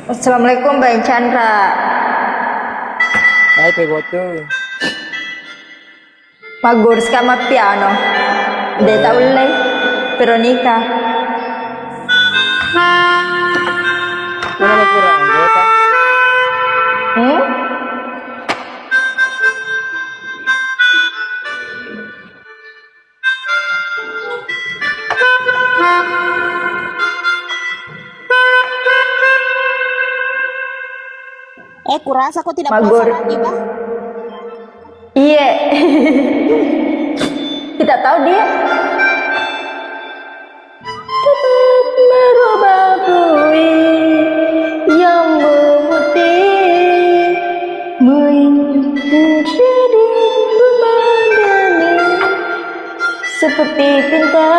Assalamualaikum Bang Chandra. Hai Pegoto. Magor sama piano. Deta ulay. Veronica. Mana mau kurang anggota? Kurasa kok tidak Magor. puasa lagi, Bah. Iya. Tidak tahu dia. Tetap merubah bui yang memutih menjadi memandani seperti pinta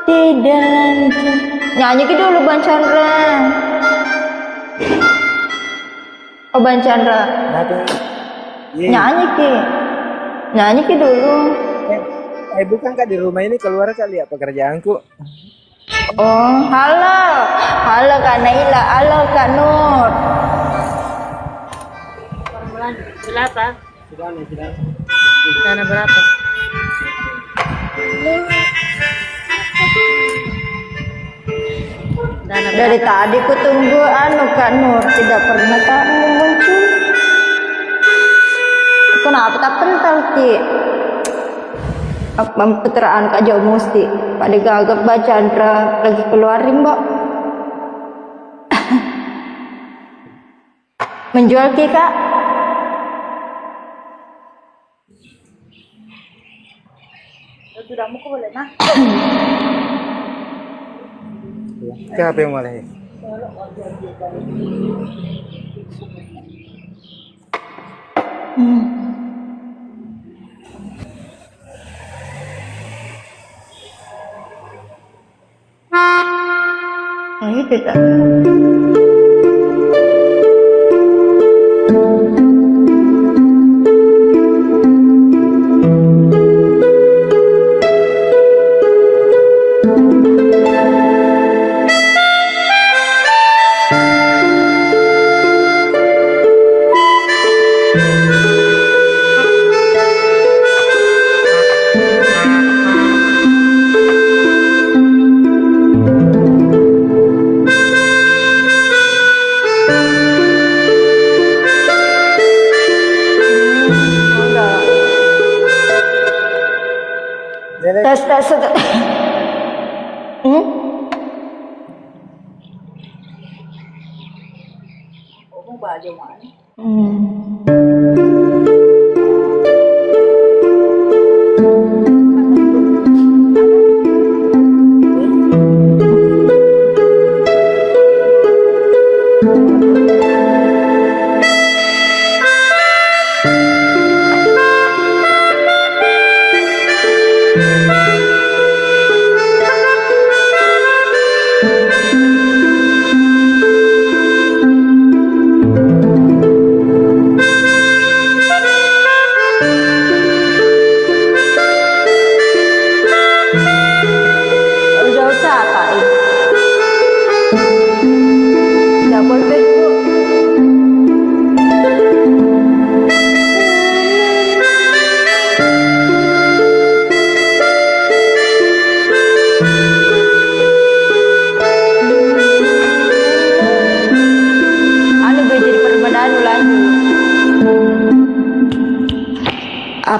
tidak. Nyanyi ke dulu Bang Chandra. Oh Bang Chandra, nyanyi ki dulu. Bukan Kak, di rumah ini keluar kali ya pekerjaanku. Oh halo Kak Naila, halo Kak Nur. Formulan berapa? Sudah. Dana berapa? Dana Dari tadi ku tunggu Kak Nur, tidak pernah kamu muncul. Kenapa tak pental ki? Peteraan Kak jauh mesti. Pada gagap Bang Chandra lagi keluarin Mbak. Menjual ki Kak? Sudah mau boleh nah. Siapa yang mulai? Ini tidak. Tes.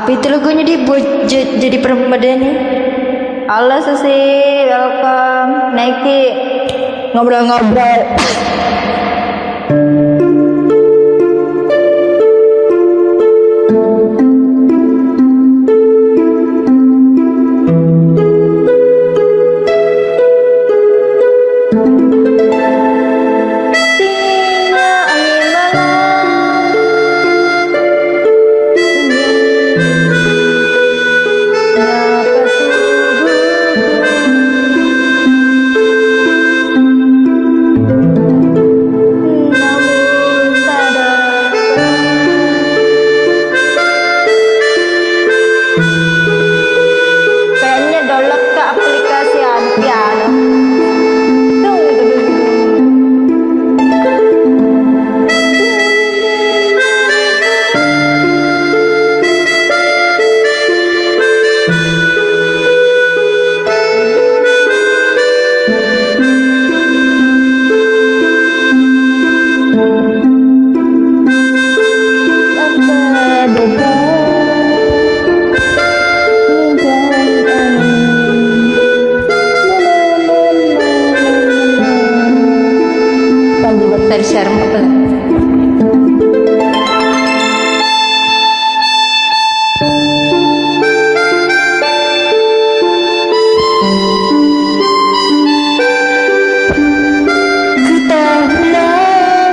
Apa itu lagunya dibuat jadi permadani? Halo Susi, welcome. Naiki ngobrol-ngobrol. Pengennya download ke aplikasi piano. Dari share apa? Ku tahulah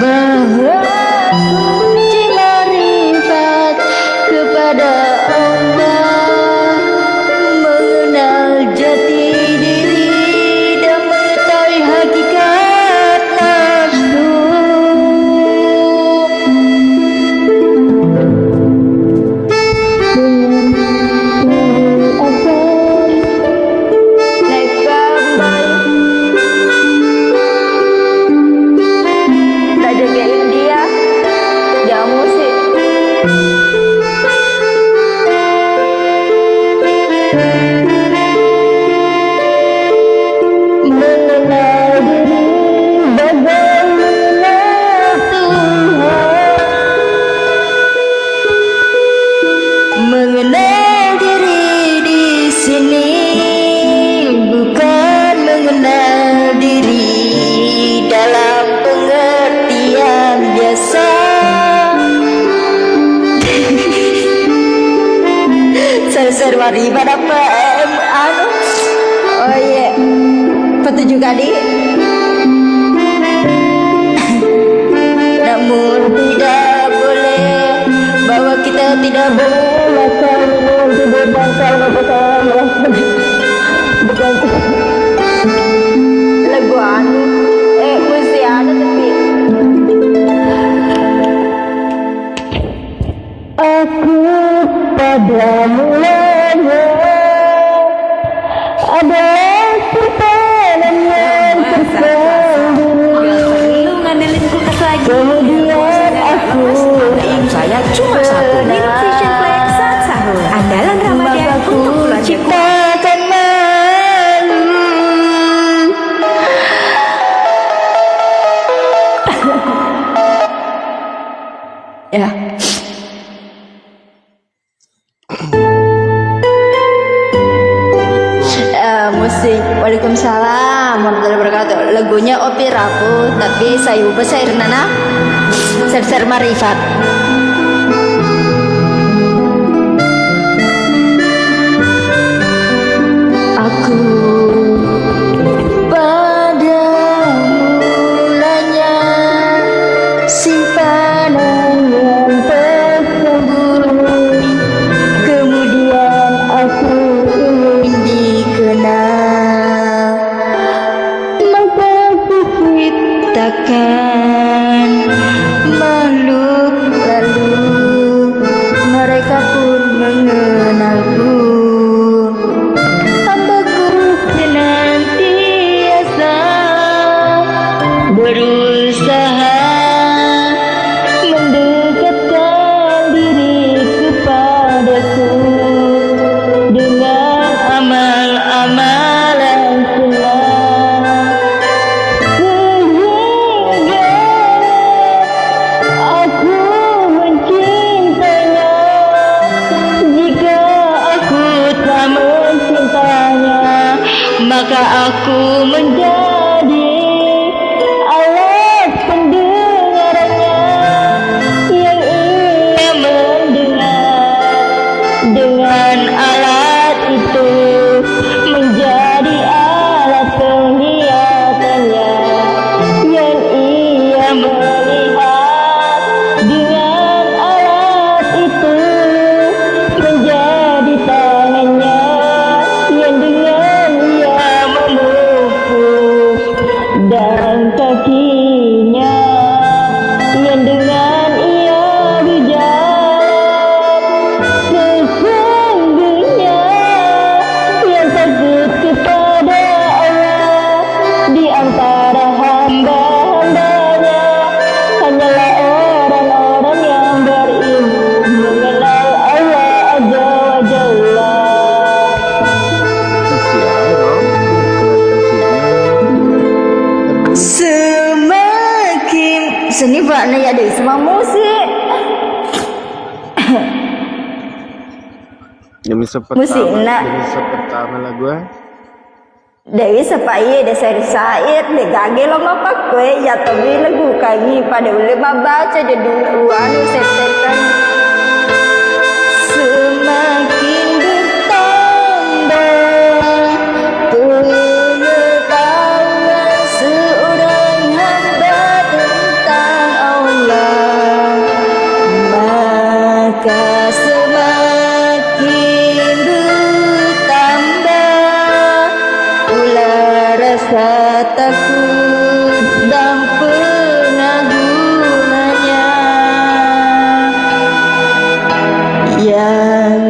bahwa kunci marifat kepada Allah, mengenal jati diri dan mengetahui hakikat nafsu. Naik kembali tak jagain dia musik. Mengenal diri bagaimana Tuhan, mengenal diri di sini bukan mengenal diri dalam pengertian biasa. Ser maribat apa anu? Oh iya, petunjuk adik. Namun tidak boleh bahwa kita tidak boleh saling dibebankan bukan lagu anu mesti ada tapi aku pada mulanya ada simpanan yang tersembunyi. Lu ngandelin kulkas lagi. Kemudian aku Saya cuma satu. Minum Vision Flex saat sahur. Andalan Ramadan untuk keluarga. ciptakan malu. Ya. Musik. Waalaikumsalam warahmatullahi wabarakatuh. Lagunya Opi Rapuh, tapi saya ubah saya nana ser marifat. Aku pada mulanya simpanan yang tersembunyi, kemudian aku ingin dikenal, maka ku ciptakan makhluk Bisa aku menjadi alat pendengarannya yang ia mendengar. Dengan alat itu menjadi alat penglihatannya yang ia melihat. Dengan alat itu menjadi tangannya yang dengan ia memukul, dan kakinya yang dengan ia berjalan. Sesungguhnya yang takut kepada Allah di antara hamba-hambanya hanyalah orang-orang yang berilmu mengenal Allah Azza wa Jalla. Semakin seni pak ya dari semua musik. Musik nak. Demi pertama lah gue. Dari sepai de syair de gage lo mapakwe ya tobi lagu kangi pada ule baca jadul anu set-setan. Semakin bertambah pengetahuan seorang hamba tentang Allah, maka semakin bertambah pula rasa takut dan pengagungannya. Yang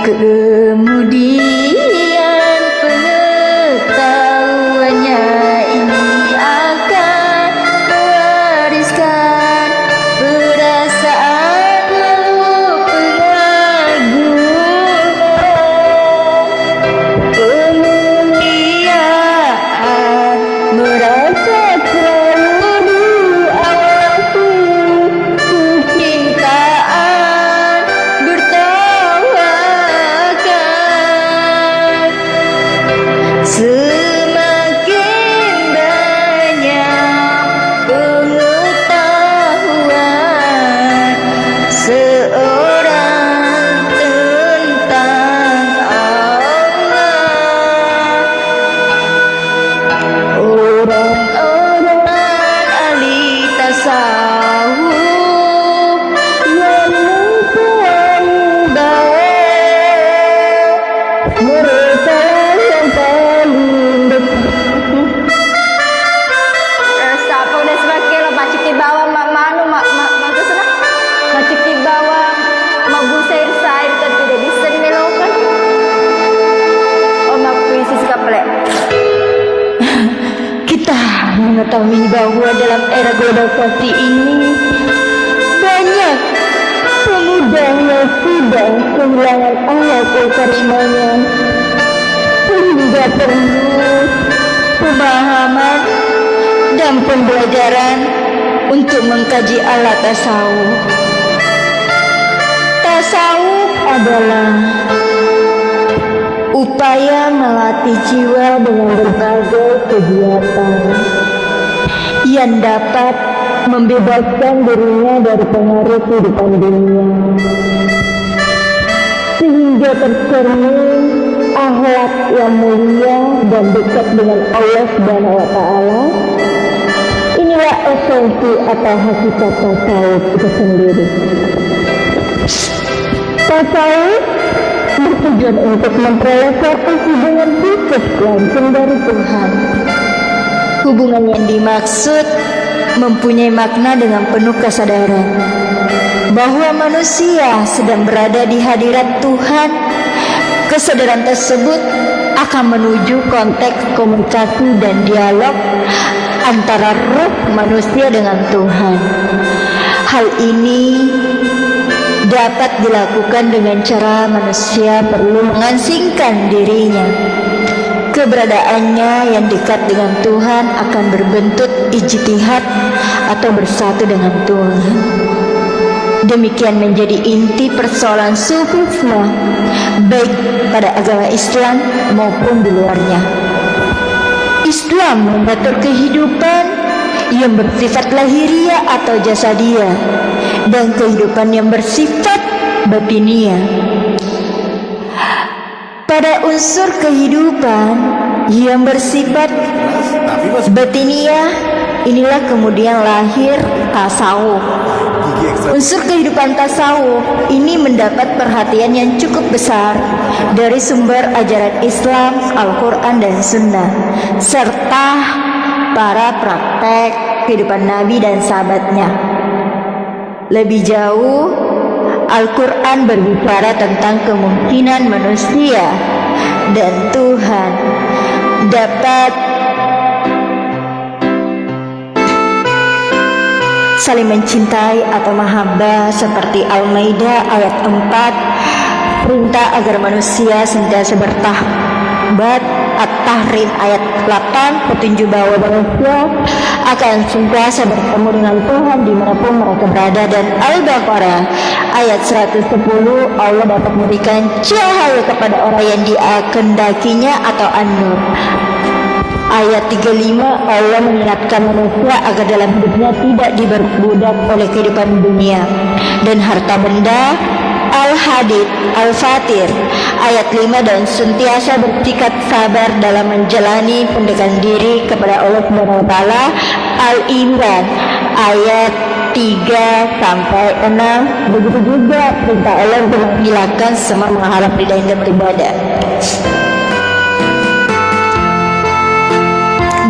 kemudian pengetahuannya ini akan mewariskan perasaan lalu pengagungan, kemuliaan, merasa selalu diawasi, kecintaan bertawakan. Semakin banyak pengetahuan seorang tentang Allah, orang-orang ahli tasawuf yang mengklaim bahwa mereka yang paling dekat. Siapa udah sebagai lo macik di bawah manu maksud sana macik di bawah mabu sair kan tidak bisa dimelokan. Oh mak puisi sekapele. Kita mengetahui bahwa dalam era globalisasi ini banyak pemuda yang sudah kehilangan Allah karimanya, sehingga perlu pemahaman dan pembelajaran untuk mengkaji alat tasawuf. Tasawuf adalah upaya melatih jiwa dengan berbagai kegiatan yang dapat membebaskan dirinya dari pengaruh kehidupan dunia, sehingga tercermin akhlak yang mulia dan dekat dengan Allah Subhanahu wa Ta'ala. Inilah esensi atau hakikat tasawuf itu sendiri. Tasawuf bertujuan untuk memperoleh suatu hubungan khusus langsung dari Tuhan. Hubungan yang dimaksud mempunyai makna dengan penuh kesadaran bahwa manusia sedang berada di hadirat Tuhan. Kesadaran tersebut akan menuju konteks komunikasi dan dialog antara ruh manusia dengan Tuhan. Hal ini dapat dilakukan dengan cara manusia perlu mengasingkan dirinya. Keberadaannya yang dekat dengan Tuhan akan berbentuk ijtihad atau bersatu dengan Tuhan. Demikian menjadi inti persoalan sufisme baik pada agama Islam maupun di luarnya. Islam mengatur kehidupan yang bersifat lahiriah atau jasadiah dan kehidupan yang bersifat batiniah. Pada unsur kehidupan yang bersifat batiniah inilah kemudian lahir tasawuf. Unsur kehidupan tasawuf ini mendapat perhatian yang cukup besar dari sumber ajaran Islam, Al-Quran dan Sunnah, serta para praktek kehidupan Nabi dan sahabatnya. Lebih jauh, Al-Quran berbicara tentang kemungkinan manusia dan Tuhan dapat saling mencintai atau mahabbah seperti Al-Maidah ayat 4, perintah agar manusia senantiasa bertaubat. At-Tahrim ayat 8, petunjuk bahwa manusia akan senantiasa bertemu dengan Tuhan dimanapun mereka berada. Dan Al-Baqarah ayat 110, Allah dapat memberikan cahaya kepada orang yang dikehendakinya atau An-Nur. Ayat 35, Allah mengingatkan manusia agar dalam hidupnya tidak diperbudak oleh kehidupan dunia dan harta benda. Al-Hadid, Al-Fatir ayat 5, dan sentiasa bersikap sabar dalam menjalani pendekatan diri kepada Allah Subhanahu wa taala. Al-Imran ayat 3 sampai 6. Begitu juga perintah Allah untuk menghilangkan semua mengharap ridha dan beribadah.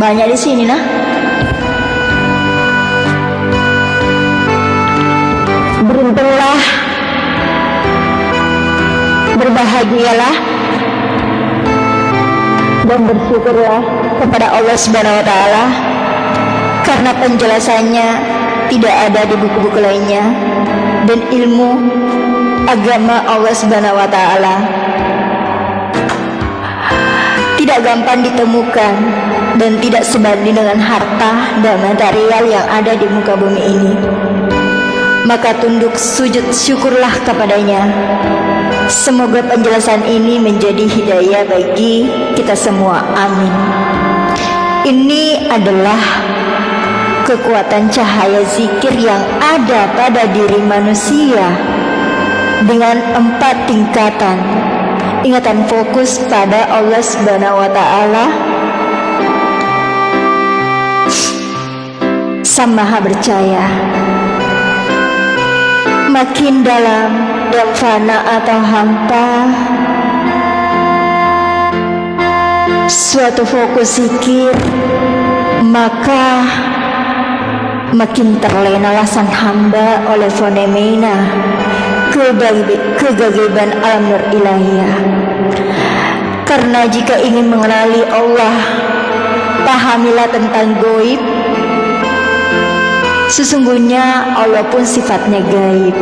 Banyak di sini nah. Beruntunglah, berbahagialah dan bersyukurlah kepada Allah Subhanahu wa taala karena penjelasannya tidak ada di buku-buku lainnya, dan ilmu agama Allah Subhanahu wa taala tidak gampang ditemukan dan tidak sebanding dengan harta dan material yang ada di muka bumi ini. Maka tunduk sujud syukurlah kepadanya. Semoga penjelasan ini menjadi hidayah bagi kita semua. Amin. Ini adalah kekuatan cahaya zikir yang ada pada diri manusia dengan 4 tingkatan. Ingatan fokus pada Allah Subhanahu wa taala, Sang Maha Percaya. Makin dalam dan fana atau hampa suatu fokus zikir, maka makin terlenalah sang hamba oleh fenomena kegagaban alam nur ilahiyah. Karena jika ingin mengenali Allah, pahamilah tentang gaib. Sesungguhnya Allah pun sifatnya gaib.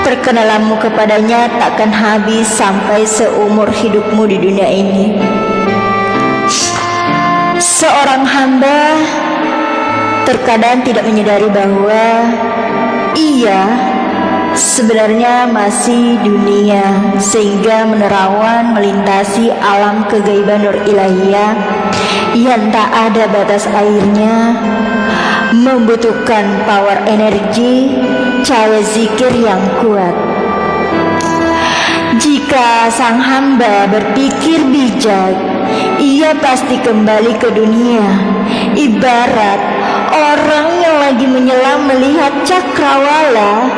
Perkenalanmu kepadanya takkan habis sampai seumur hidupmu di dunia ini. Seorang hamba terkadang tidak menyadari bahwa ia sebenarnya masih dunia, sehingga menerawan melintasi alam kegaiban nur ilahiyah yang tak ada batas airnya, membutuhkan power energi cahaya zikir yang kuat. Jika sang hamba berpikir bijak, ia pasti kembali ke dunia. Ibarat orang yang lagi menyelam melihat cakrawala,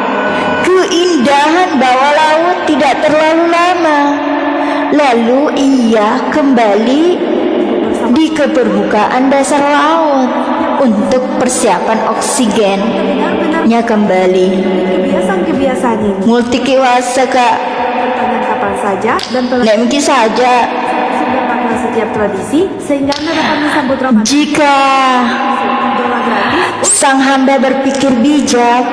keindahan bawah laut tidak terlalu lama, lalu ia kembali di permukaan dasar laut untuk persiapan oksigennya kembali. Kebiasaan ini Multikiwasa kak, bertanya kapan saja dan telah mungkin saja sudah makna setiap tradisi sehingga Anda dapat menyambut Ramadan jika doa gratis. sang hamba berpikir bijak,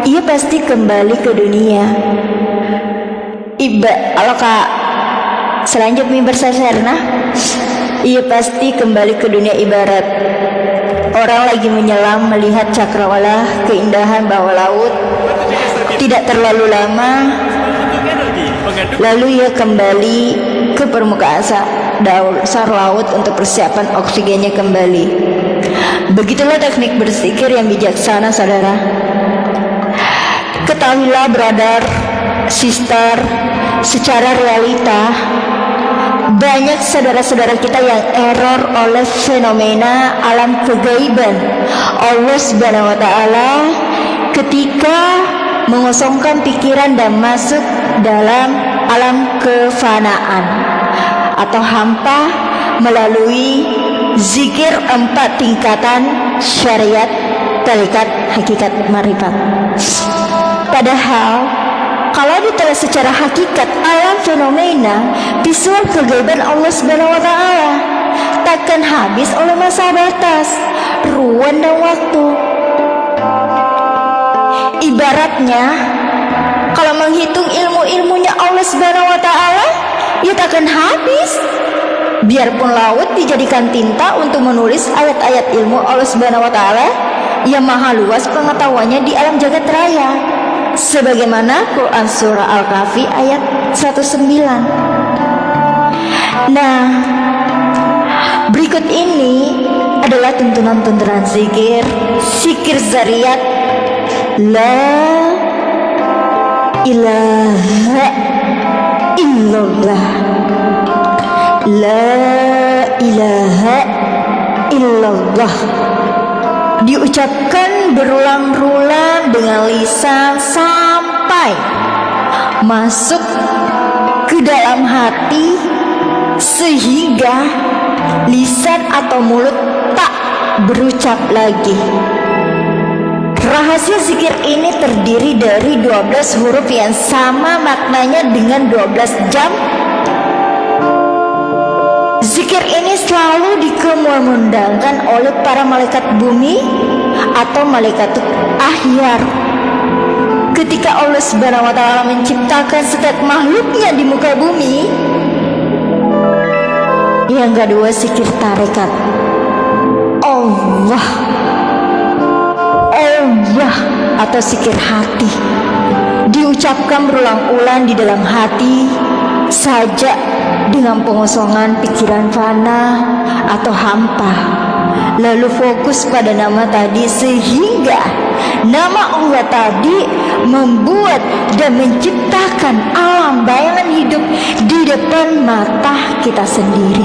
ia pasti kembali ke dunia. Kalau kak selanjutnya bersasarna, ia pasti kembali ke dunia. Ibarat orang lagi menyelam melihat cakrawala, keindahan bawah laut tidak terlalu lama, lalu ia kembali ke ke permukaan dasar laut untuk persiapan oksigennya kembali. Begitulah teknik berzikir yang bijaksana, saudara. Ketahuilah, brother, sister, secara realita banyak saudara-saudara kita yang error oleh fenomena alam kegaiban Allah Subhanahu wa taala ketika mengosongkan pikiran dan masuk dalam alam kefanaan atau hampa melalui zikir 4 tingkatan syariat, tarekat, hakikat, marifat. Padahal kalau ditelah secara hakikat alam fenomena visual kegaiban Allah Subhanahu wa taala takkan habis oleh masa batas, ruang dan waktu. Ibaratnya kalau menghitung ilmu-ilmunya Allah Subhanahu wa taala, ya takkan habis. Biarpun laut dijadikan tinta untuk menulis ayat-ayat ilmu Allah Subhanahu wa taala yang maha luas pengetahuannya di alam jagat raya. Sebagaimana Quran surah Al-Kahfi ayat 109. Nah, berikut ini adalah tuntunan-tuntunan zikir zariat la ilaha illallah, la ilaha illallah, diucapkan berulang-ulang dengan lisan sampai masuk ke dalam hati sehingga lisan atau mulut tak berucap lagi. Rahasia zikir ini terdiri dari 12 huruf yang sama maknanya dengan 12 jam. Zikir ini selalu dikumandangkan oleh para malaikat bumi atau malaikat ahyar. Ketika Allah Subhanahu wa taala menciptakan setiap makhluknya di muka bumi. Yang kedua, zikir tarekat. Allah atau zikir hati diucapkan berulang-ulang di dalam hati saja dengan pengosongan pikiran fana atau hampa, lalu fokus pada nama tadi sehingga nama Allah tadi membuat dan menciptakan alam bayangan hidup di depan mata kita sendiri.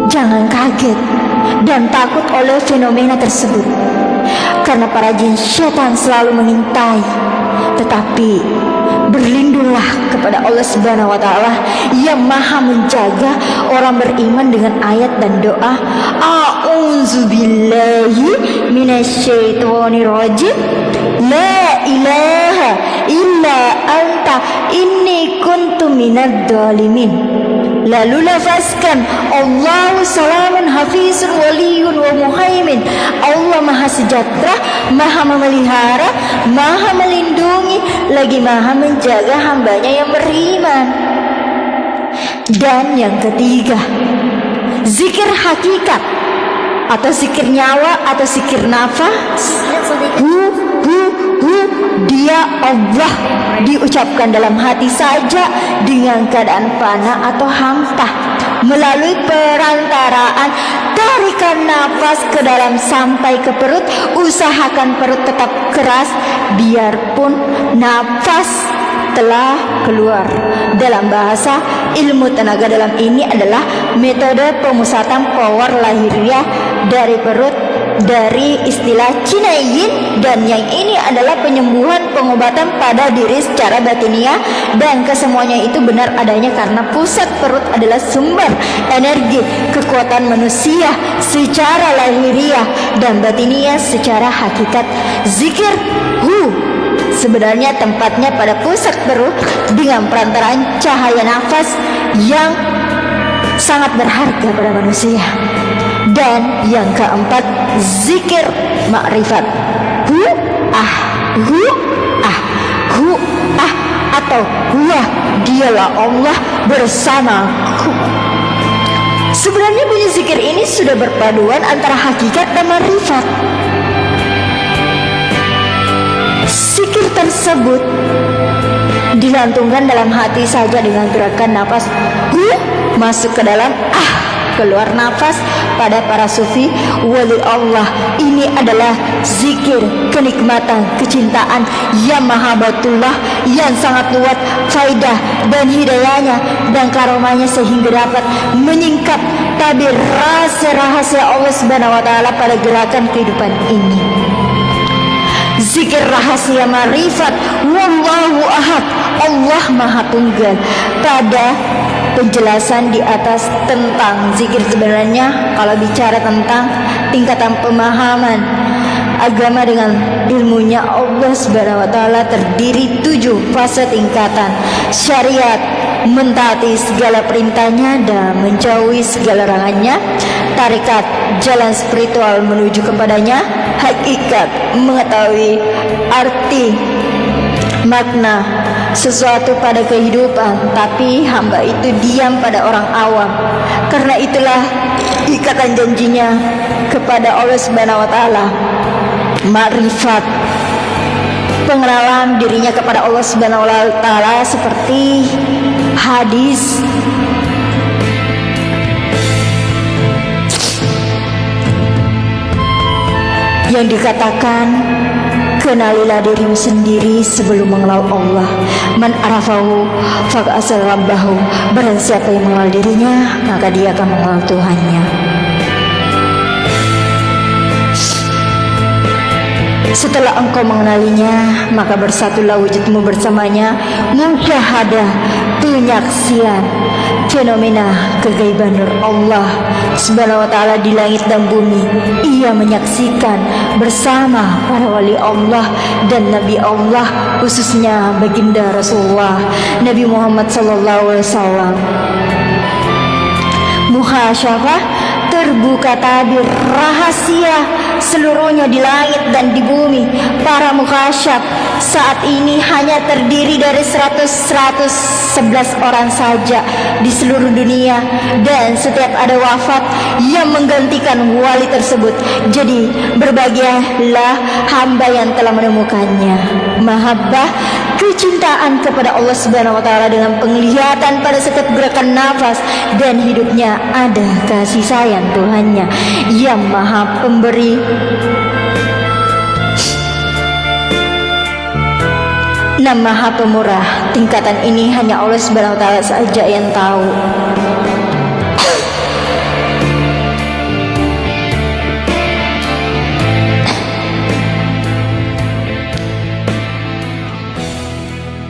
Jangan kaget dan takut oleh fenomena tersebut, karena para jin syaitan selalu mengintai. Tetapi berlindunglah kepada Allah Subhanahu wa taala yang maha menjaga orang beriman dengan ayat dan doa a'udzubillahi minasyaitonirrajim, la ilaha illa anta inni kuntu minadh-dhalimin. Lalu lafazkan Allahu salamun hafizun waliyun wa muhaimin. Allah maha sejahtera, maha memelihara, maha melindungi, lagi maha menjaga hambanya yang beriman. Dan yang ketiga, zikir hakikat atau zikir nyawa atau zikir nafas. Dia Allah diucapkan dalam hati saja dengan keadaan fana atau hampa melalui perantaraan tarikan nafas ke dalam sampai ke perut. Usahakan perut tetap keras biarpun nafas telah keluar. Dalam bahasa ilmu tenaga dalam ini adalah metode pemusatan power lahiriah dari perut, dari istilah Cina Yin, dan yang ini adalah penyembuhan pengobatan pada diri secara batiniah, dan kesemuanya itu benar adanya karena pusat perut adalah sumber energi kekuatan manusia secara lahiriah dan batiniah secara hakikat. Zikir sebenarnya tempatnya pada pusat perut dengan perantaraan cahaya nafas yang sangat berharga pada manusia. Dan yang keempat, zikir makrifat. Atau huwa, dialah Allah bersamaku. Sebenarnya bunyi zikir ini sudah berpaduan antara hakikat dan makrifat. Zikir tersebut dilantungkan dalam hati saja dengan gerakan nafas masuk ke dalam, keluar nafas. Pada para sufi wali Allah, ini adalah zikir kenikmatan, kecintaan yang mahabbatullah, yang sangat luas faidah dan hidayahnya dan karomahnya, sehingga dapat menyingkap tabir rahasia-rahasia Allah Subhanahu wa taala pada gerakan kehidupan ini. Zikir rahasia marifat wallahu ahad, Allah maha tunggal. Pada penjelasan di atas tentang zikir sebenarnya, kalau bicara tentang tingkatan pemahaman agama dengan ilmunya Allah Subhanahu wa taala, terdiri 7 fase tingkatan. Syariat, mentaati segala perintahnya dan menjauhi segala larangannya. Tarekat, jalan spiritual menuju kepadanya. Hakikat, mengetahui arti makna sesuatu pada kehidupan, tapi hamba itu diam pada orang awam. Karena itulah ikatan janjinya kepada Allah Subhanahu wa taala. Makrifat, pengenalan dirinya kepada Allah Subhanahu wa taala, seperti hadis yang dikatakan, kenalilah dirimu sendiri sebelum mengenal Allah. Man arafahu faqasal rabbahu. Barang siapa yang mengenal dirinya, maka dia akan mengenal Tuhannya. Setelah engkau mengenalinya, maka bersatulah wujudmu bersamanya. Musyahadah, penyaksian fenomena kegaiban Nur Allah Subhanahu wa taala di langit dan bumi. Ia menyaksikan bersama para wali Allah dan Nabi Allah, khususnya baginda Rasulullah Nabi Muhammad sallallahu alaihi wasallam. Muhasyafah, terbuka tabir rahasia seluruhnya di langit dan di bumi. Para mukhasyaf saat ini hanya terdiri dari 111 orang saja di seluruh dunia, dan setiap ada wafat yang menggantikan wali tersebut. Jadi berbahagialah hamba yang telah menemukannya. Mahabbah, kecintaan kepada Allah Subhanahu wa taala dengan penglihatan pada setiap gerakan nafas, dan hidupnya ada kasih sayang Tuhannya yang maha pemberi. Nama maha pemurah. Tingkatan ini hanya Allah Subhanahu wa taala saja yang tahu.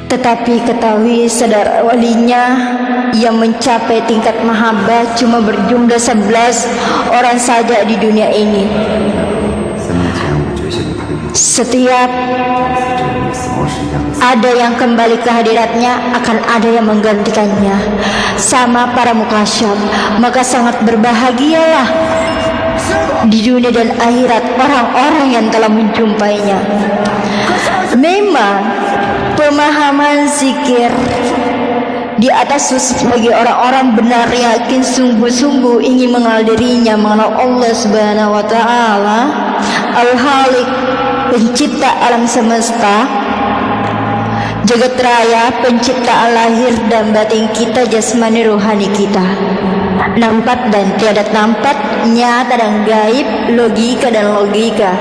Tetapi ketahui saudara, walinya yang mencapai tingkat mahabbah cuma berjumlah 11 orang saja di dunia ini. Setiap ada yang kembali ke hadiratnya, akan ada yang menggantikannya. Sama para mukasyaf, maka sangat berbahagialah di dunia dan akhirat orang-orang yang telah menjumpainya. Memang pemahaman zikir di atas khusus bagi orang-orang benar yakin sungguh-sungguh ingin mengenal dirinya, mengenal Allah Subhanahu wa taala, Al-Khaliq, pencipta alam semesta, jagat raya, penciptaan lahir dan batin kita, jasmani rohani kita, nampak dan tiada nampak, nyata dan gaib, logika dan logika.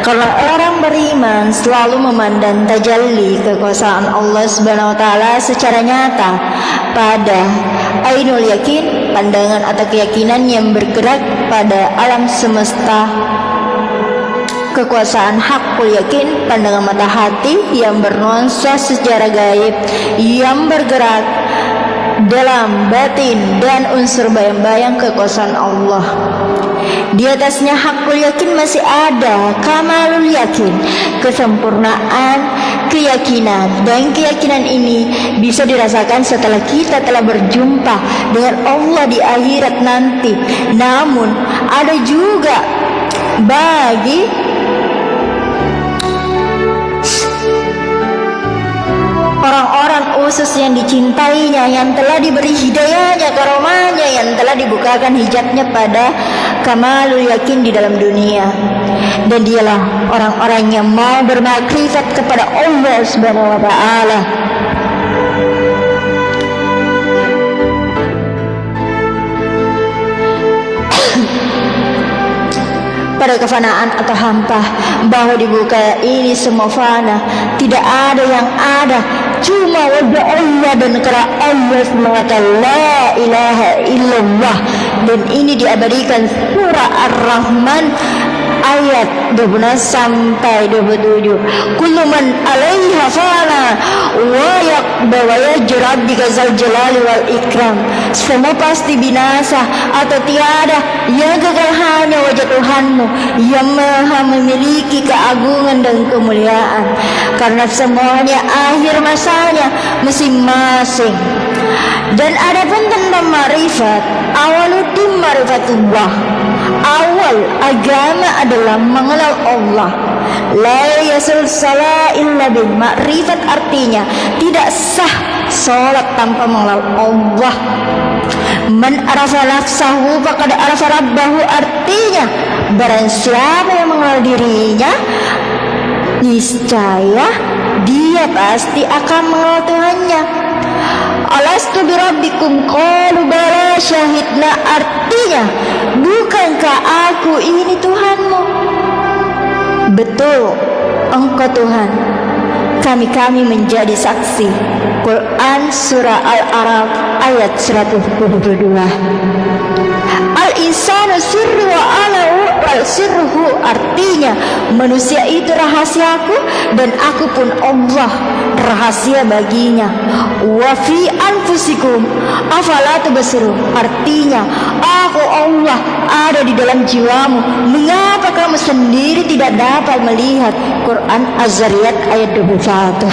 Kalau orang beriman selalu memandang tajalli kekuasaan Allah Subhanahu wa taala secara nyata pada ainul yakin, pandangan atau keyakinan yang bergerak pada alam semesta. Kekuasaan hakul yakin, pandangan mata hati yang bernuansa sejarah gaib yang bergerak dalam batin dan unsur bayang-bayang kekuasaan Allah. Di atasnya hakul yakin masih ada kamalul yakin, kesempurnaan keyakinan, dan keyakinan ini bisa dirasakan setelah kita telah berjumpa dengan Allah di akhirat nanti. Namun ada juga bagi orang-orang khusus yang dicintainya, yang telah diberi hidayahnya, karomahnya, yang telah dibukakan hijabnya pada kamalul yakin di dalam dunia. Dan dialah orang-orang yang mau bermakrifat kepada Allah Subhanahu wa taala. pada kefanaan atau hampa, bahwa di buka ini semua fana, tidak ada yang ada, cuma wajah Allah dan negara Allah semata, la ilaha illallah. Dan ini diabadikan surah Ar-Rahman ayat 26 sampai 27. Kullu man 'alaiha fana wa yaqbalu rabbika zal jalali wal ikram. Semua pasti binasa atau tiada, yang kekal hanya wajah Tuhanmu yang maha memiliki keagungan dan kemuliaan, karena semuanya akhir masanya masing-masing. Dan adapun tentang marifat, awaluddin marifatullah, awal agama adalah mengenal Allah. La yasul salah illa bil ma'rifat, artinya tidak sah salat tanpa mengenal Allah. Man arafa nafsahu faqad arafa rabbahu, artinya barang siapa yang mengenal dirinya, niscaya dia pasti akan mengenal Tuhannya. Alastu birabbikum qalu bala syahidna, artinya bukankah aku ini Tuhanmu? Betul, engkau Tuhan, kami menjadi saksi. Quran surah Al-A'raf ayat 122. Al-insanu sirru wa alau wal sirruhu, artinya manusia itu rahasiaku dan aku pun Allah rahasia baginya. Wa fi anfusikum afala tubsirun, artinya aku Allah ada di dalam jiwamu, mengapa kamu sendiri tidak dapat melihat? Quran Az-Zariyat ayat 21.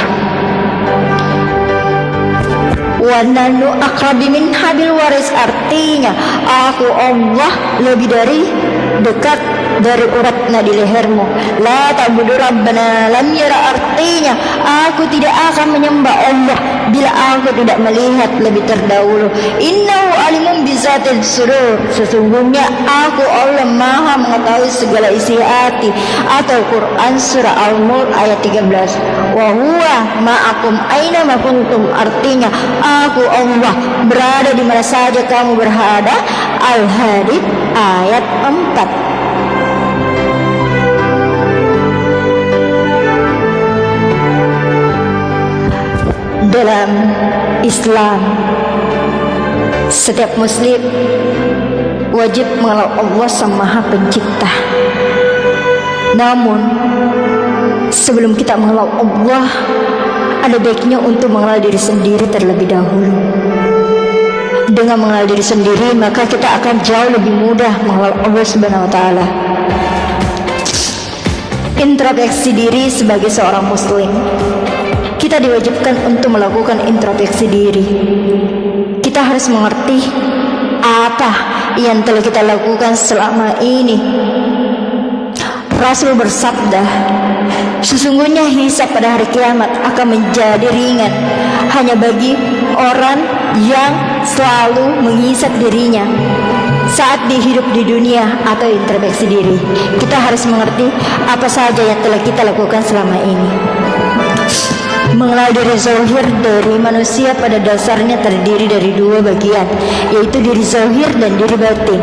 Wa nanu aqrabi min habil waris, artinya aku Allah lebih dari dekat dari uratnya di lehermu. La ta'budu rabbana lam yara, artinya aku tidak akan menyembah Allah bila aku tidak melihat lebih terdahulu. Innahu alimun bizatil sudur, sesungguhnya aku Allah maha mengetahui segala isi hati. Atau Quran surah Al-Mulk ayat 13. Wa huwa ma'akum aina ma kuntum, artinya aku Allah berada di mana saja kamu berada. Al-Hadid ayat 4. Dalam Islam, setiap muslim wajib mengenal Allah Sang Maha Pencipta. Namun, sebelum kita mengenal Allah, ada baiknya untuk mengenal diri sendiri terlebih dahulu. Dengan mengenal diri sendiri, maka kita akan jauh lebih mudah mengenal Allah Subhanahu wa Ta'ala. Introspeksi diri sebagai seorang muslim, kita diwajibkan untuk melakukan introspeksi diri. Kita harus mengerti apa yang telah kita lakukan selama ini. Rasul bersabda, sesungguhnya hisab pada hari kiamat akan menjadi ringan hanya bagi orang yang selalu menghisab dirinya saat dihidup di dunia atau introspeksi diri. Kita harus mengerti apa saja yang telah kita lakukan selama ini. Mengenal diri zahir dari manusia pada dasarnya terdiri dari dua bagian, yaitu diri zahir dan diri batin.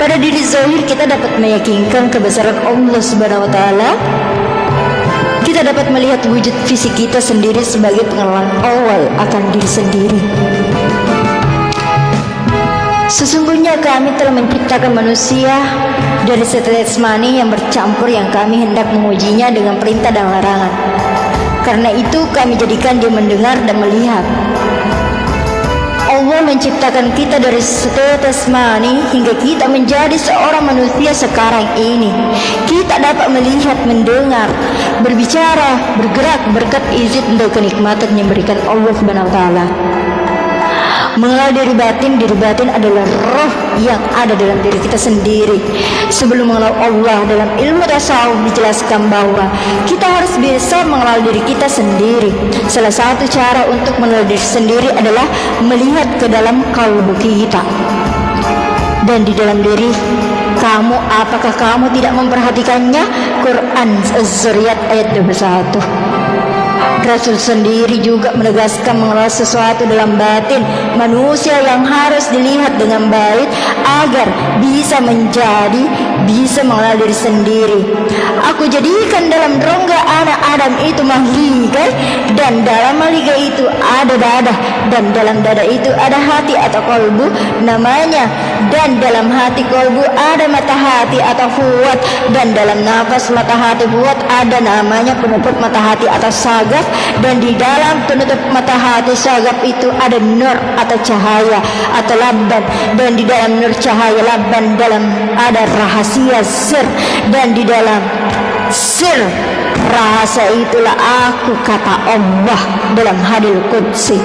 Pada diri zahir kita dapat meyakinkan kebesaran Allah Subhanahu wa Ta'ala. Kita dapat melihat wujud fisik kita sendiri sebagai pengenalan awal akan diri sendiri. Sesungguhnya kami telah menciptakan manusia dari setetes mani yang bercampur, yang kami hendak mengujinya dengan perintah dan larangan. Karena itu kami jadikan dia mendengar dan melihat. Allah menciptakan kita dari setetes mani hingga kita menjadi seorang manusia sekarang ini. Kita dapat melihat, mendengar, berbicara, bergerak berkat izin dan kenikmatan yang diberikan Allah Subhanahu wa Ta'ala. Mengenal diri batin adalah roh yang ada dalam diri kita sendiri. Sebelum mengenal Allah, dalam ilmu tasawuf dijelaskan bahwa kita harus bisa mengenal diri kita sendiri. Salah satu cara untuk mengenal diri sendiri adalah melihat ke dalam kalbu kita. Dan di dalam diri kamu, apakah kamu tidak memperhatikannya? Quran Az-Zariyat ayat 21. Rasul sendiri juga menegaskan mengenal sesuatu dalam batin manusia yang harus dilihat dengan baik agar bisa mengenal diri sendiri. Aku jadikan dalam rongga anak Adam itu mahligai, dan dalam mahligai itu ada dada, dan dalam dada itu ada hati atau kolbu namanya, dan dalam hati kolbu ada mata hati atau fuad, dan dalam nafas mata hati fuad ada namanya penutup mata hati atau sagaf, dan di dalam penutup mata hati sagaf itu ada nur atau cahaya atau labban, dan di dalam nur cahaya labban dalam ada rahasia sir, dan di dalam sir rahasia itulah aku, kata Allah dalam hadis qudsi.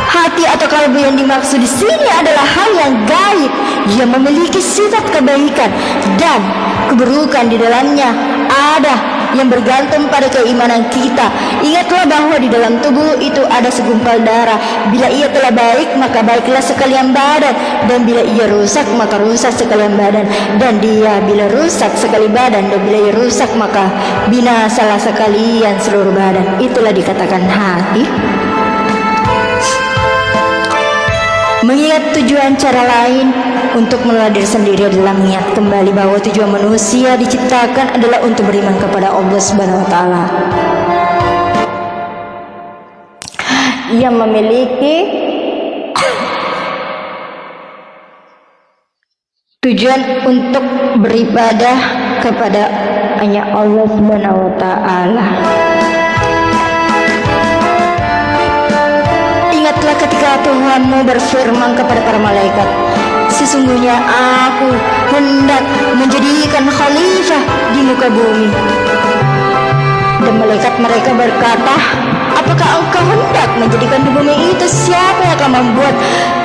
Hati atau kalbu yang dimaksud di sini adalah hal yang gaib yang memiliki sifat kebaikan dan keburukan. Di dalamnya ada yang bergantung pada keimanan kita. Ingatlah bahwa di dalam tubuh itu ada segumpal darah. Bila ia telah baik, maka baiklah sekalian badan, dan bila ia rusak, maka rusak sekalian badan. Dan dia bila rusak sekali badan, dan bila ia rusak, maka binasalah sekalian seluruh badan. Itulah dikatakan hati. Mengingat tujuan cara lain untuk mengelola diri sendiri adalah mengingat kembali bahwa tujuan manusia diciptakan adalah untuk beriman kepada Allah Subhanahu wa taala yang memiliki tujuan untuk beribadah kepada hanya Allah Subhanahu wa taala. Ingatlah ketika Tuhanmu berfirman kepada para malaikat, sesungguhnya aku hendak menjadikan khalifah di muka bumi. Dan malaikat mereka berkata, apakah engkau hendak menjadikan di bumi itu siapa yang akan membuat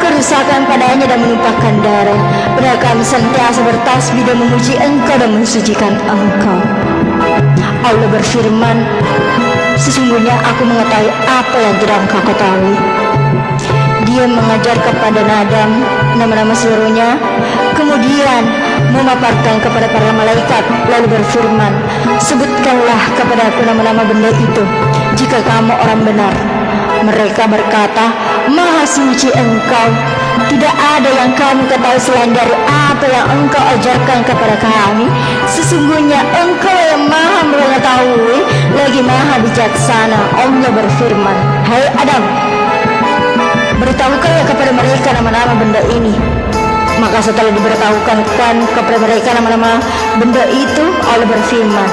kerusakan padanya dan menumpahkan darah? Padahal kami senantiasa bertasbih dan memuji engkau dan mensucikan engkau. Allah berfirman, sesungguhnya aku mengetahui apa yang tidak engkau ketahui. Dia mengajar kepada Adam nama-nama seluruhnya, kemudian memaparkan kepada para malaikat, lalu berfirman, sebutkanlah kepada aku nama-nama benda itu jika kamu orang benar. Mereka berkata, Maha suci engkau, tidak ada yang kami ketahui selain dari apa yang engkau ajarkan kepada kami. Sesungguhnya engkau yang maha mengetahui lagi maha bijaksana. Allah berfirman, hai Adam, beritahukanlah kepada mereka nama-nama benda ini. Maka setelah diberitahukan kepada mereka nama-nama benda itu, Allah berfirman,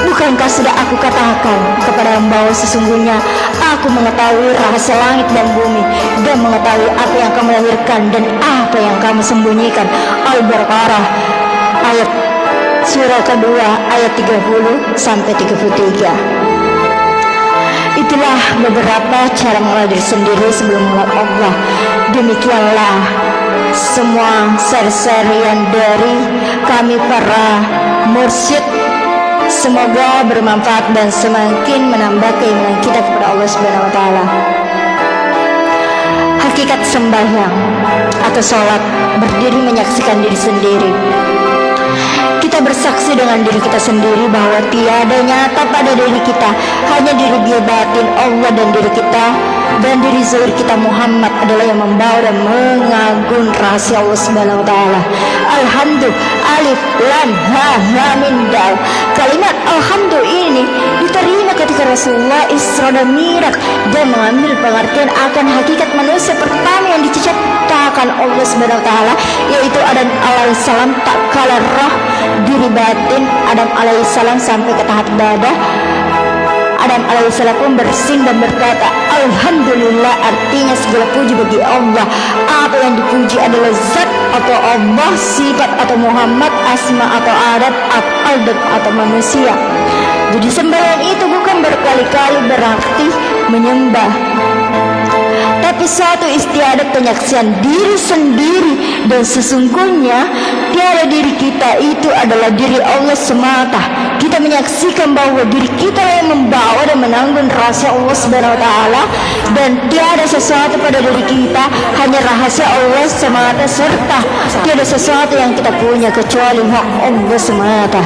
bukankah sudah aku katakan kepada bahwa sesungguhnya aku mengetahui rahasia langit dan bumi, dan mengetahui apa yang kamu lahirkan dan apa yang kamu sembunyikan. Al-Baqarah ayat surah kedua ayat 30 sampai 33. Itulah beberapa cara mengenal diri sendiri sebelum mengenal Allah. Demikianlah semua seri-serian dari kami para mursyid. Semoga bermanfaat dan semakin menambah keimanan kita kepada Allah Subhanahu wa taala. Hakikat sembahyang atau sholat berdiri menyaksikan diri sendiri. Kita bersaksi dengan diri kita sendiri bahwa tiada nyata pada diri kita, hanya diri dia batin Allah dan diri kita, dan diri zahir kita Muhammad adalah yang membawa dan mengagung rahasia Allah Subhanahu wa taala. Alhamdulillah, alif lam ha ha mim dal. Kalimat alhamdulillah ini diterima ketika Rasulullah Isra dan Mi'raj dan mengambil pengertian akan hakikat manusia pertama yang diciptakan Allah Subhanahu wa taala, yaitu Adam alaihissalam. Tak kala roh diri batin Adam alaihissalam sampai ke tahap dada, Adam alaihissalam pun bersin dan berkata alhamdulillah, artinya segala puji bagi Allah. Apa yang dipuji adalah zat atau Allah, sifat atau Muhammad, asma atau adat, af'al atau manusia. Jadi sembahyang itu bukan berkali-kali berarti menyembah, tapi satu istiadat penyaksian diri sendiri. Dan sesungguhnya tiada diri kita itu adalah diri Allah semata. Kita menyaksikan bahwa diri kita yang membawa dan menanggung rahasia Allah Subhanahu wa taala, dan tiada sesuatu pada diri kita, hanya rahasia Allah semata, serta tiada sesuatu yang kita punya kecuali hak Allah semata,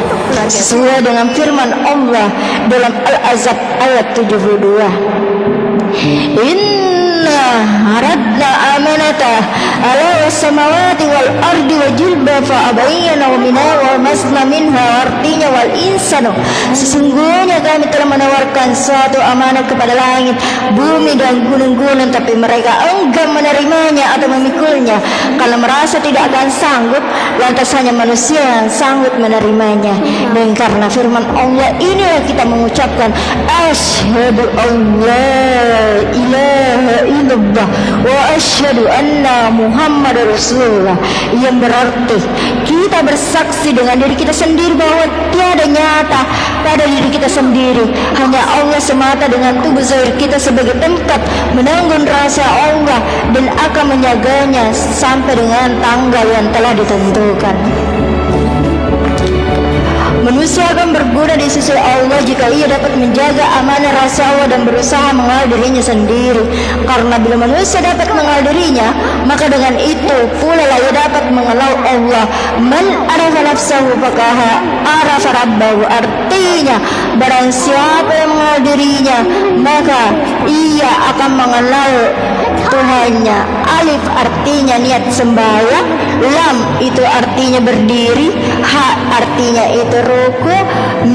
sesuai dengan firman Allah dalam Al-Ahzab ayat 72. Inna aradna amanata ala wassamawati wal ardi wa jilba fa abayna wa minna wa masna minha, artinya wal insanu, sesungguhnya kami telah menawarkan suatu amanat kepada langit, bumi dan gunung-gunung, tapi mereka enggan menerimanya atau memikulnya karena merasa tidak akan sanggup, lantas hanya manusia yang sanggup menerimanya. Dan karena firman Allah inilah kita mengucapkan asyhadu alla ilaha illallah wa asyhadu anna muhammadar rasulullah, yang berarti kita bersaksi dengan diri kita sendiri bahwa tiada nyata pada diri kita sendiri, hanya Allah semata dengan tubuh zahir kita sebagai tempat menanggung rahasia Allah dan akan menjaganya sampai dengan tanggal yang telah ditentukan. Manusia akan berguna di sisi Allah jika ia dapat menjaga amanah rahasia Allah dan berusaha mengenal dirinya sendiri. Karena bila manusia dapat mengenal dirinya, maka dengan itu pula lah ia dapat mengenal Allah. Man arafa nafsahu faqaha arafa rabbahu, artinya barang siapa yang mengenal dirinya, maka ia akan mengenal Tuhannya. Alif artinya niat sembahyang, lam itu artinya berdiri, ha artinya itu ruku,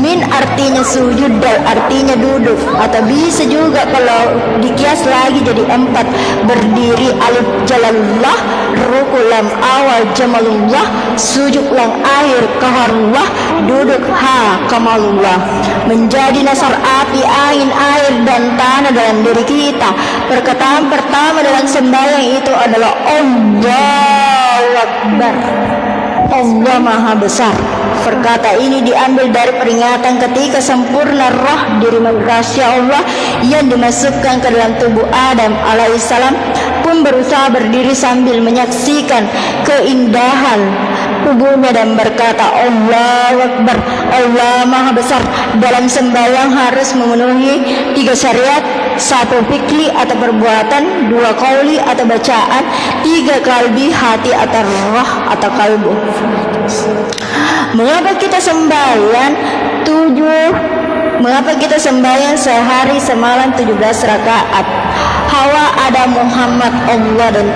min artinya sujud, dal artinya duduk, atau bisa juga kalau dikias lagi jadi 4, berdiri alif jalallah, ruku lam awal jamalullah, sujud lam akhir kaharullah, duduk ha kamalullah. Menjadi nasar api, angin, air dan tanah dalam diri kita. Perkataan pertama dalam sembahyang itu adalah Allahu Akbar, Allah Maha Besar. Perkata ini diambil dari peringatan ketika sempurna roh diri manusia Allah yang dimasukkan ke dalam tubuh Adam alaihissalam pun berusaha berdiri sambil menyaksikan keindahan tubuhnya dan berkata Allahu Akbar, Allah Maha Besar. Dalam sembahyang harus memenuhi 3 syariat: 1 fikri atau perbuatan, 2 qauli atau bacaan, 3 kalbi hati atau roh atau kalbu. Mengapa kita sembahyang 7? Mengapa kita sembahyang sehari semalam 17 rakaat? Hawa ada Muhammad Allah dan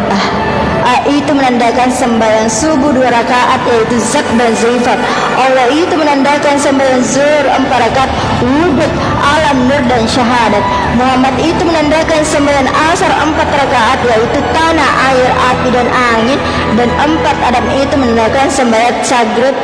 itu menandakan sembahyang subuh 2 rakaat yaitu zat dan zifat. Allah itu menandakan sembahyang zuhur 4 rakaat wujud alam nur dan syahadat. Muhammad itu menandakan sembahyang asar 4 rakaat yaitu tanah, air, api dan angin, dan 4 Adam itu menandakan sembahyang sagrut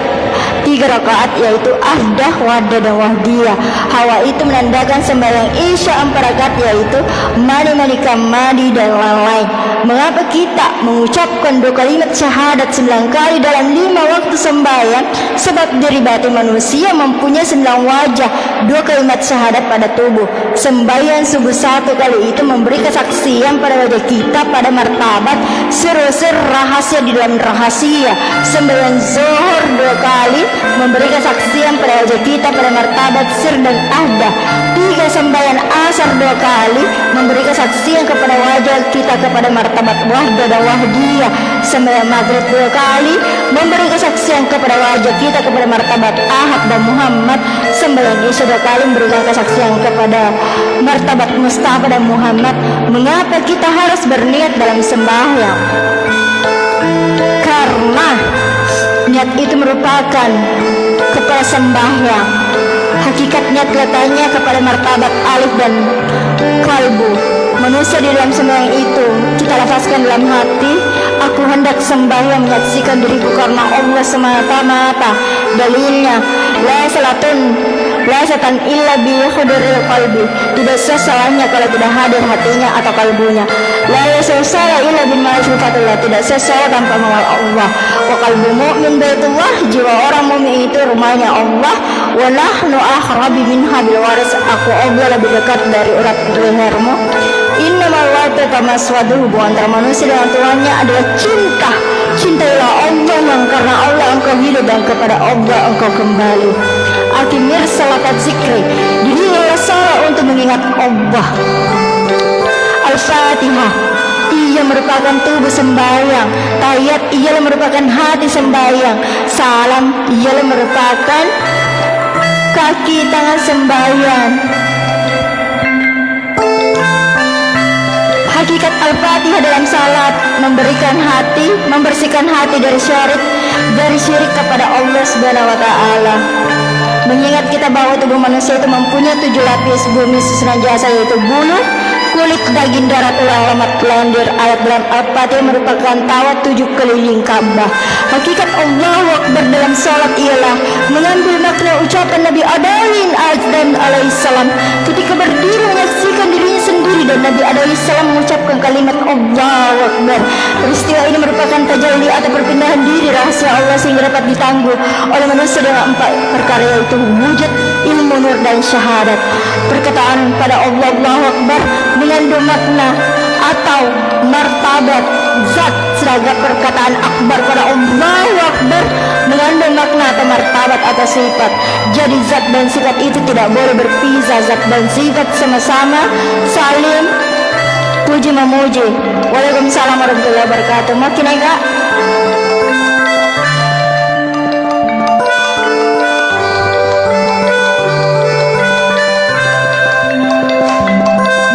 3 rakaat yaitu ahdah, wadah dan wahdiyah. Hawa itu menandakan sembahyang isya 4 rakaat yaitu mani kamadi dan lain-lain. Mengapa kita mengucapkan 2 kalimat syahadat 9 kali dalam 5 waktu sembahyang? Sebab diri batin manusia mempunyai 9 wajah, 2 kalimat syahadat pada tubuh. Sembahyang subuh 1 kali itu memberi kesaksian pada wajah kita pada martabat sir-sir rahasia di dalam rahasia. Sembahyang zuhur 2 kali memberi kesaksian pada wajah kita pada martabat sir dan ahdah. 3 sembahyang asar 2 kali memberi kesaksian kepada wajah kita kepada martabat wahdah dan wahdiyah. Sembahyang maghrib 2 kali memberi kesaksian kepada wajah kita kepada martabat ahad dan Muhammad. Sembahyang isya 2 kali memberikan kesaksian kepada martabat Mustafa dan Muhammad. Mengapa kita harus berniat dalam sembahyang? Karena niat itu merupakan kepada sembahyang. Hakikat niat letaknya kepada martabat alif dan kalbu. Manusia di dalam sembahyang itu kita lafazkan dalam hati, aku hendak sembahyang menyaksikan diriku karena Allah semata-mata. Dalilnya la salatan illa bi huduril qalbi, tidak sah salahnya kalau tidak hadir hatinya atau kalbunya. La yasala illa bin ma'rifatillah, tidak sah salat tanpa mengenal Allah. Wa qalbu mu'min baitullah, jiwa orang mukmin itu rumahnya Allah. Wa nahnu aqrabu minha bil waris, aku Allah lebih dekat dari urat lehermu. Innamal wadata maswadu, hubungan antara manusia dengan Tuhannya adalah cinta. Cintailah Allah yang karena Allah engkau hidup dan kepada Allah engkau kembali. Akimir salatat zikri, dirilah salat untuk mengingat Allah. Al-Fatihah, ia merupakan tubuh sembahyang. Tahiyat ialah merupakan hati sembahyang. Salam ialah merupakan kaki tangan sembahyang. Hakikat Al-Fatihah dalam salat memberikan hati, membersihkan hati dari syirik kepada Allah Subhanahu wa taala. Mengingat kita bahwa tubuh manusia itu mempunyai 7 lapis bumi senantiasa, yaitu bulu, kulit, daging, darah, tulang, lemak, lendir. Ayat dalam Al-Fatihah merupakan tawaf 7 keliling Ka'bah. Hakikat Allahu Akbar dalam salat ialah mengambil makna ucapan Nabi Adam alaihissalam ketika berdiri menyaksikan dirinya sendiri, dan Nabi Adam alaihissalam mengucapkan kalimat Allahu Akbar. Peristiwa ini merupakan tajalli atau perpindahan diri rahasia Allah sehingga dapat ditangguh oleh manusia dengan 4 perkara, yaitu wujud, ilmu, nur, dan syahadat. Perkataan pada Allah Allahu Akbar mengandung makna atau martabat zat, sedangkan perkataan akbar pada Allahu Akbar mengandung makna atau martabat atau sifat. Jadi zat dan sifat itu tidak boleh berpisah. Zat dan sifat sama-sama saling puji memuji. Waalaikumsalam warahmatullahi wabarakatuh. Makin enggak?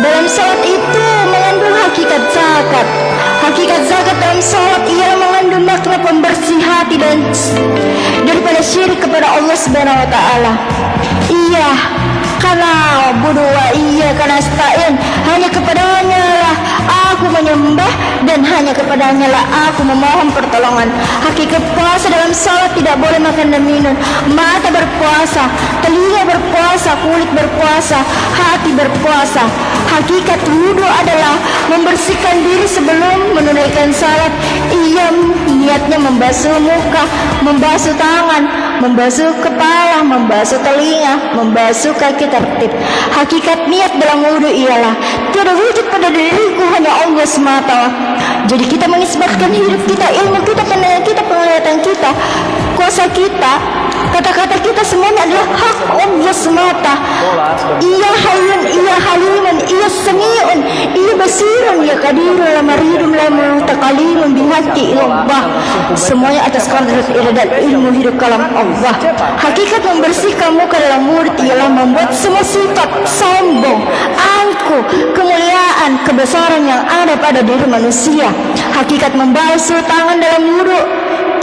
Dalam salat itu mengandung hakikat zakat. Hakikat zakat dalam salat ia mengandung makna pembersih hati dan daripada syirik kepada Allah Subhanahu wa taala. Iya, karena budua iya karena stain, hanya kepadanya lah aku menyembah dan hanya kepadanya lah aku memohon pertolongan. Hakikat puasa dalam salat tidak boleh makan dan minum. Mata berpuasa, telinga berpuasa, kulit berpuasa, hati berpuasa. Hakikat wudhu adalah membersihkan diri sebelum menunaikan salat. Ia niatnya membasuh muka, membasuh tangan, membasuh kepala, membasuh telinga, membasuh kaki tertib. Hakikat niat dalam wudhu ialah tiada wujud pada diriku, hanya Allah semata. Jadi kita mengisbatkan hidup kita, ilmu kita, pandangan kita, penglihatan kita, kuasa kita, kata-kata kita semuanya adalah hak Allah semata. Ia hayyun, ia halimun, ia sami'un, ia basirun, ia qadirun, la maridun, la mutakalimun bihaqqi ilallah. Semuanya atas kadrat dan ilmu hidup kalam Allah. Hakikat membersihkan muka dalam murid ialah membuat semua sifat sombong, angkuh, kemuliaan, kebesaran yang ada pada diri manusia. Hakikat membasuh tangan dalam wudhu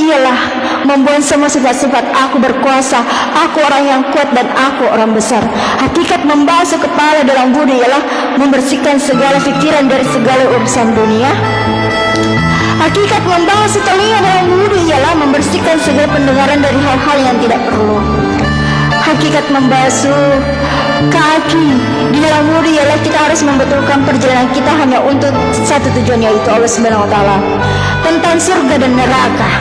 ialah membuang semua sifat-sifat aku berkuasa, aku orang yang kuat, dan aku orang besar. Hakikat membasuh kepala dalam wudhu ialah membersihkan segala pikiran dari segala urusan dunia. Hakikat membasuh telinga dalam wudhu ialah membersihkan segala pendengaran dari hal-hal yang tidak perlu. Hakikat membasuh kaki di dalam wudhu ialah kita harus membetulkan perjalanan kita hanya untuk satu tujuan, yaitu Allah Subhanahu wa taala. Tentang surga dan neraka,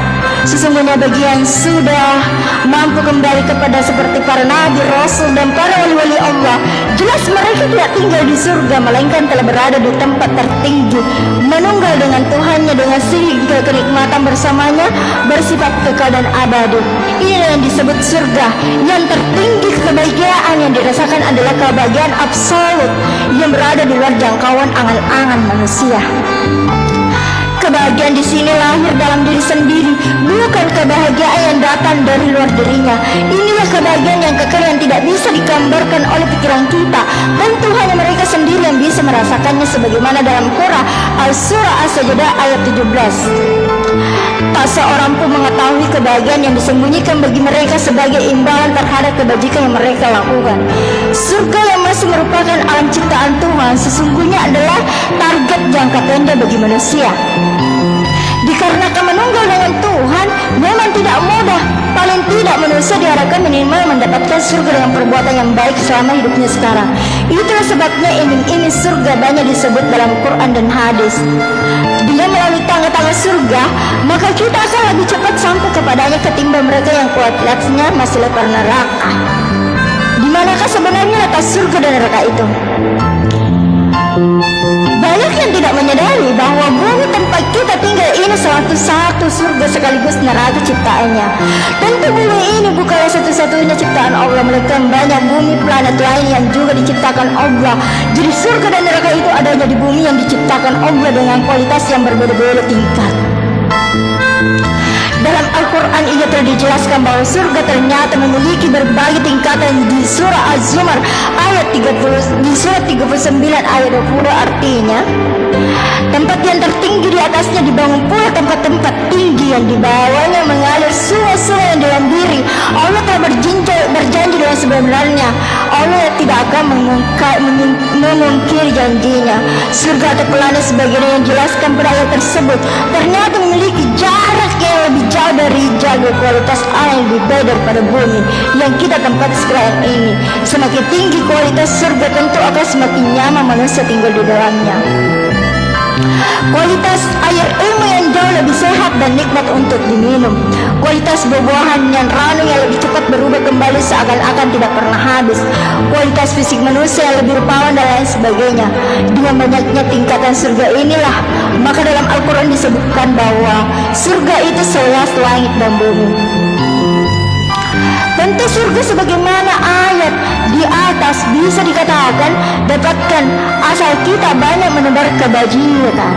sesungguhnya bagi yang sudah mampu kembali kepada seperti para nabi, rasul, dan para wali-wali Allah, jelas mereka tidak tinggal di surga, melainkan telah berada di tempat tertinggi, menunggal dengan Tuhannya dengan segala kenikmatan bersamanya, bersifat kekal dan abadi. Ini yang disebut surga. Yang tertinggi kebahagiaan yang dirasakan adalah kebahagiaan absolut yang berada di luar jangkauan angan-angan manusia. Kebahagiaan di sini lahir dalam diri sendiri, bukan kebahagiaan yang datang dari luar dirinya. Inilah kebahagiaan yang kekal yang tidak bisa digambarkan oleh pikiran kita. Tentu hanya mereka sendiri yang bisa merasakannya, sebagaimana dalam Surah Al-Surah As-Sajdah ayat 17. Tak seorang pun mengetahui kebahagiaan yang disembunyikan bagi mereka sebagai imbalan terhadap kebajikan yang mereka lakukan. Surga yang masih merupakan alam ciptaan Tuhan sesungguhnya adalah target jangka pendek bagi manusia. Dikarenakan menunggal dengan Tuhan memang tidak mudah, paling tidak manusia diharapkan minimal mendapatkan surga dengan perbuatan yang baik selama hidupnya sekarang. Itulah sebabnya iming-iming surga banyak disebut dalam Quran dan hadis. Bila melalui tangga-tangga surga, maka kita akan lebih cepat sampai kepadanya ketimbang mereka yang kualitasnya masih lebar neraka. Di manakah sebenarnya letak surga dan neraka itu? Banyak yang tidak menyadari bahwa bumi tempat kita tinggal ini satu surga sekaligus neraka ciptaannya. Tentu bumi ini bukanlah satu-satunya ciptaan Allah, melainkan banyak bumi planet lain yang juga diciptakan Allah. Jadi surga dan neraka itu adanya di bumi yang diciptakan Allah dengan kualitas yang berbeda-beda tingkat. Dalam dalam Al-Quran ia telah dijelaskan bahwa surga ternyata memiliki berbagai tingkatan di surah Az-Zumar ayat 30, di surah 39 ayat 20 artinya tempat yang tertinggi di atasnya dibangun pula tempat-tempat tinggi yang di bawahnya mengalir sungai-sungai yang dalam diri. Allah telah berjanji dengan sebenarnya Allah tidak akan memungkiri janjinya. Surga atau planet sebagaimana yang dijelaskan pada ayat tersebut ternyata memiliki jarak yang lebih jauh dari jaga kualitas air yang lebih baik daripada bumi yang kita tempati sekarang ini. Semakin tinggi kualitas surga tentu akan semakin nyaman manusia tinggal di dalamnya. Kualitas air ilmu yang jauh lebih sehat dan nikmat untuk diminum. Kualitas buah-buahan yang ranum yang lebih cepat berubah kembali seakan-akan tidak pernah habis. Kualitas fisik manusia yang lebih rupawan dan lain sebagainya. Dengan banyaknya tingkatan surga inilah, maka dalam Al-Quran disebutkan bahwa surga itu seluas langit dan bumi. Tentu surga sebagaimana ayat di atas bisa dikatakan dapatkan asal kita banyak menebar kebajikan.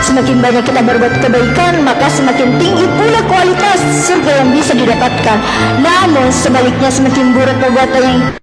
Semakin banyak kita berbuat kebaikan, maka semakin tinggi pula kualitas surga yang bisa didapatkan. Namun sebaliknya, semakin buruk perbuatan yang